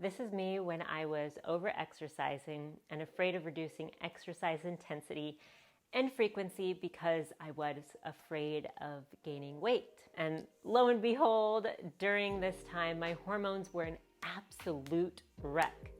This is me when I was over-exercising and afraid of reducing exercise intensity and frequency because I was afraid of gaining weight. And lo and behold, during this time, my hormones were an absolute wreck.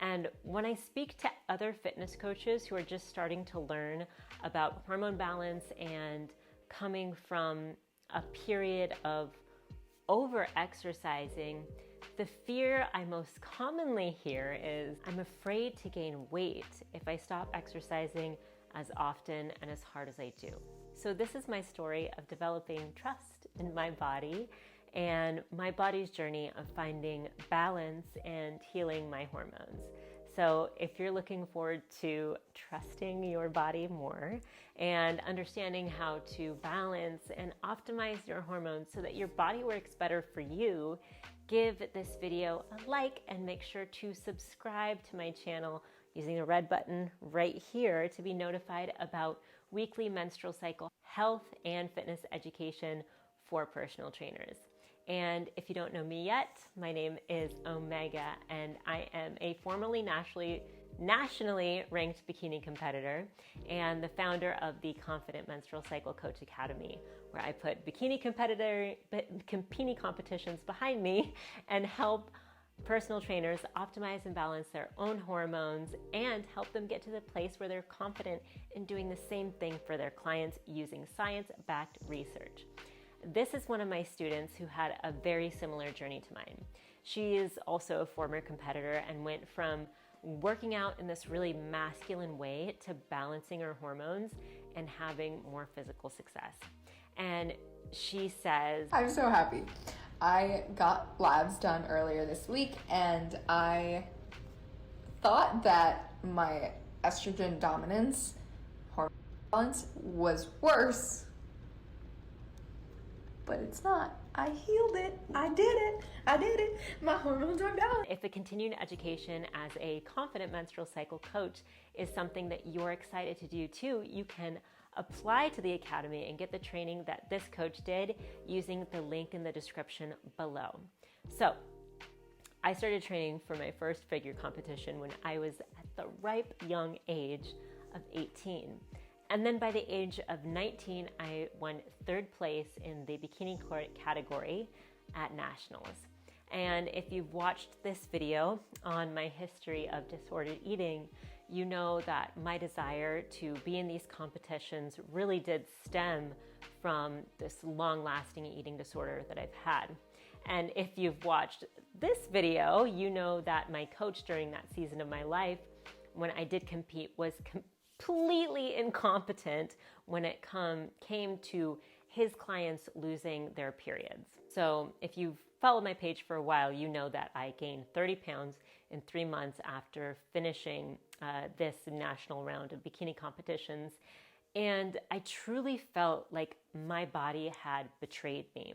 And when I speak to other fitness coaches who are just starting to learn about hormone balance and coming from a period of over-exercising, the fear I most commonly hear is I'm afraid to gain weight if I stop exercising as often and as hard as I do. So this is my story of developing trust in my body and my body's journey of finding balance and healing my hormones. So if you're looking forward to trusting your body more and understanding how to balance and optimize your hormones so that your body works better for you, give this video a like and make sure to subscribe to my channel using the red button right here to be notified about weekly menstrual cycle health and fitness education for personal trainers. And if you don't know me yet, my name is Omega and I am a formerly nationally ranked bikini competitor and the founder of the Confident Menstrual Cycle Coach Academy, where I put bikini competitions behind me and help personal trainers optimize and balance their own hormones and help them get to the place where they're confident in doing the same thing for their clients using science-backed research. This is one of my students who had a very similar journey to mine. She is also a former competitor and went from working out in this really masculine way to balancing her hormones and having more physical success. And she says, I'm so happy. I got labs done earlier this week and I thought that my estrogen dominance hormone balance was worse, but it's not. I healed it. I did it. My hormones are balanced. If the continued education as a confident menstrual cycle coach is something that you're excited to do too, you can apply to the Academy and get the training that this coach did using the link in the description below. So I started training for my first figure competition when I was at the ripe young age of 18. And then by the age of 19, I won third place in the bikini category at nationals. And if you've watched this video on my history of disordered eating, you know that my desire to be in these competitions really did stem from this long-lasting eating disorder that I've had. And if you've watched this video, you know that my coach during that season of my life, when I did compete, was completely incompetent when it came to his clients losing their periods. So if you've followed my page for a while, you know that I gained 30 pounds in 3 months after finishing this national round of bikini competitions. And I truly felt like my body had betrayed me.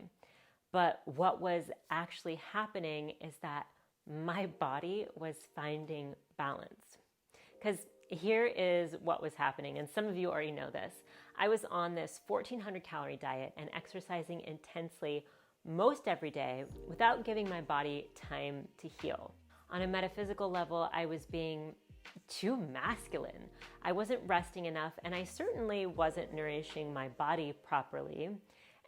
But what was actually happening is that my body was finding balance. Because here is what was happening, and some of you already know this. I was on this 1,400 calorie diet and exercising intensely most every day without giving my body time to heal. On a metaphysical level, I was being too masculine. I wasn't resting enough, and I certainly wasn't nourishing my body properly.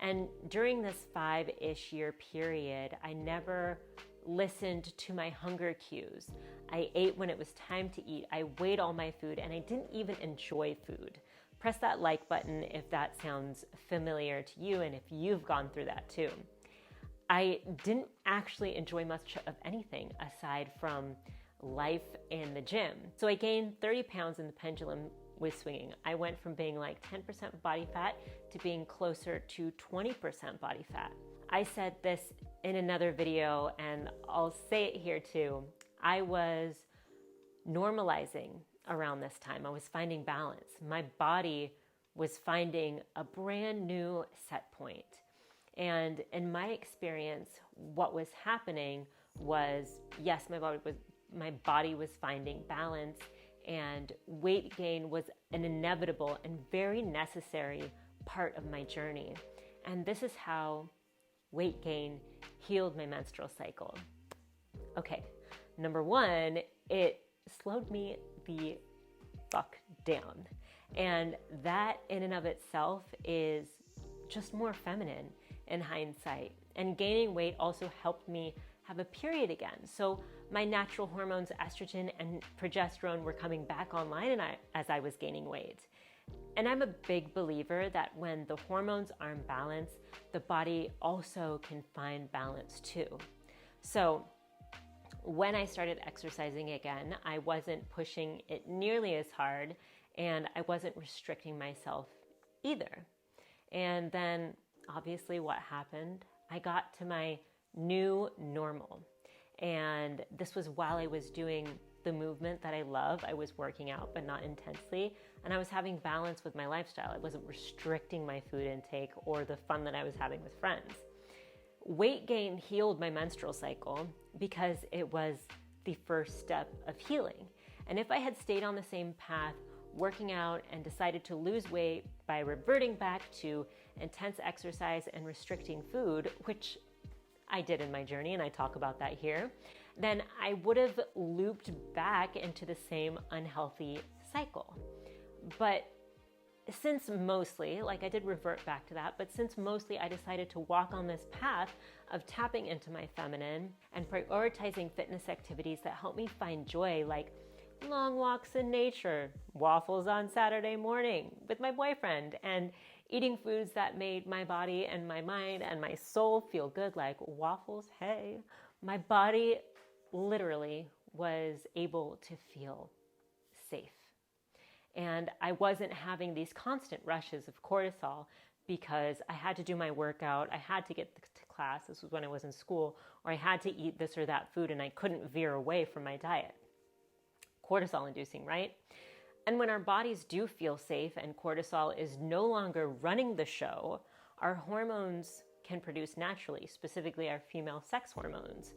And during this 5-ish year period, I never listened to my hunger cues. I ate when it was time to eat. I weighed all my food, and I didn't even enjoy food. Press that like button if that sounds familiar to you and if you've gone through that too. I didn't actually enjoy much of anything aside from life in the gym. So I gained 30 pounds and the pendulum was swinging. I went from being like 10% body fat to being closer to 20% body fat. I said this in another video and I'll say it here too. I was normalizing around this time. I was finding balance. My body was finding a brand new set point. And in my experience, what was happening was, yes, my body was finding balance, and weight gain was an inevitable and very necessary part of my journey. And this is how weight gain healed my menstrual cycle. Okay, Number one, it slowed me the fuck down. And that in and of itself is just more feminine in hindsight. And gaining weight also helped me have a period again. So my natural hormones, estrogen and progesterone, were coming back online as I was gaining weight. And I'm a big believer that when the hormones are in balance, the body also can find balance too. So when I started exercising again, I wasn't pushing it nearly as hard, and I wasn't restricting myself either. And then obviously what happened, I got to my new normal. And this was while I was doing the movement that I love. I was working out, but not intensely. And I was having balance with my lifestyle. I wasn't restricting my food intake or the fun that I was having with friends. Weight gain healed my menstrual cycle because it was the first step of healing. And if I had stayed on the same path, working out, and decided to lose weight by reverting back to intense exercise and restricting food, which I did in my journey, and I talk about that here, then I would have looped back into the same unhealthy cycle. But since mostly, like I did revert back to that, but since mostly I decided to walk on this path of tapping into my feminine and prioritizing fitness activities that help me find joy, like long walks in nature, waffles on Saturday morning with my boyfriend, and eating foods that made my body and my mind and my soul feel good, like waffles, hey. My body literally was able to feel safe. And I wasn't having these constant rushes of cortisol because I had to do my workout, I had to get to class, this was when I was in school, or I had to eat this or that food and I couldn't veer away from my diet. Cortisol inducing, right? And when our bodies do feel safe and cortisol is no longer running the show, our hormones can produce naturally, specifically our female sex hormones.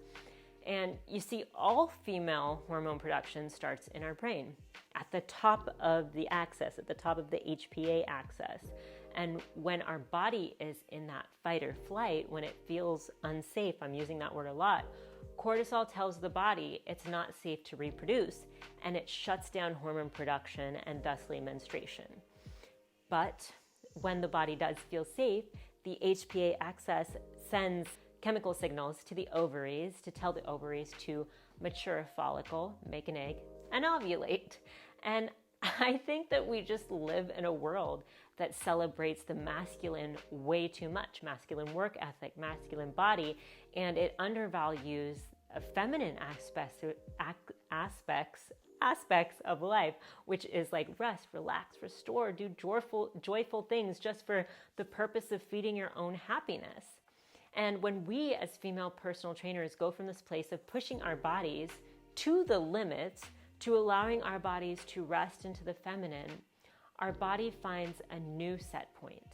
And you see, all female hormone production starts in our brain, at the top of the axis, at the top of the HPA axis. And when our body is in that fight or flight, when it feels unsafe, I'm using that word a lot, cortisol tells the body it's not safe to reproduce, and it shuts down hormone production and thusly menstruation. But when the body does feel safe, the HPA axis sends chemical signals to the ovaries to tell the ovaries to mature a follicle, make an egg, and ovulate. And I think that we just live in a world that celebrates the masculine way too much, masculine work ethic, masculine body, and it undervalues feminine aspects of life, which is like rest, relax, restore, do joyful things just for the purpose of feeding your own happiness. And when we as female personal trainers go from this place of pushing our bodies to the limits, to allowing our bodies to rest into the feminine, our body finds a new set point,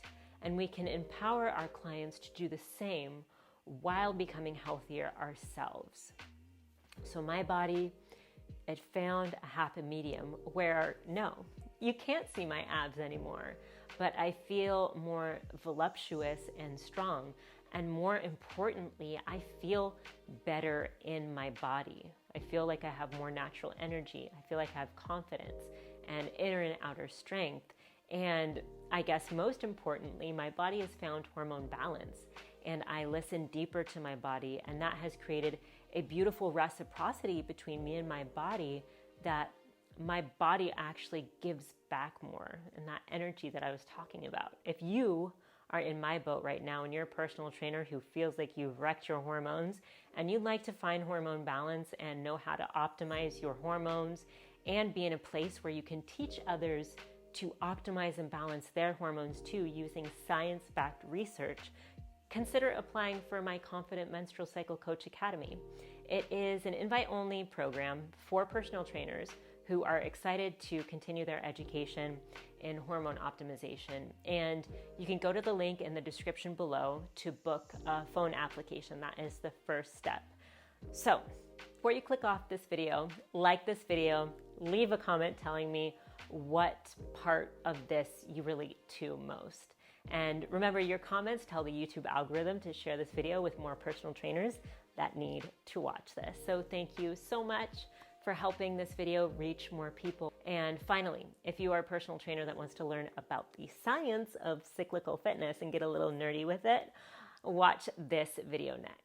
and we can empower our clients to do the same while becoming healthier ourselves. So my body, it found a happy medium where, no, you can't see my abs anymore, but I feel more voluptuous and strong. And more importantly, I feel better in my body. I feel like I have more natural energy. I feel like I have confidence and inner and outer strength. And I guess most importantly, my body has found hormone balance, and I listen deeper to my body, and that has created a beautiful reciprocity between me and my body, that my body actually gives back more, and that energy that I was talking about. If you are in my boat right now and you're a personal trainer who feels like you've wrecked your hormones and you'd like to find hormone balance and know how to optimize your hormones and be in a place where you can teach others to optimize and balance their hormones too using science-backed research, consider applying for my Confident Menstrual Cycle Coach Academy. It is an invite-only program for personal trainers who are excited to continue their education in hormone optimization. And you can go to the link in the description below to book a phone application. That is the first step. So before you click off this video, like this video, leave a comment telling me what part of this you relate to most. And remember, your comments tell the YouTube algorithm to share this video with more personal trainers that need to watch this. So thank you so much for helping this video reach more people. And finally, if you are a personal trainer that wants to learn about the science of cyclical fitness and get a little nerdy with it, watch this video next.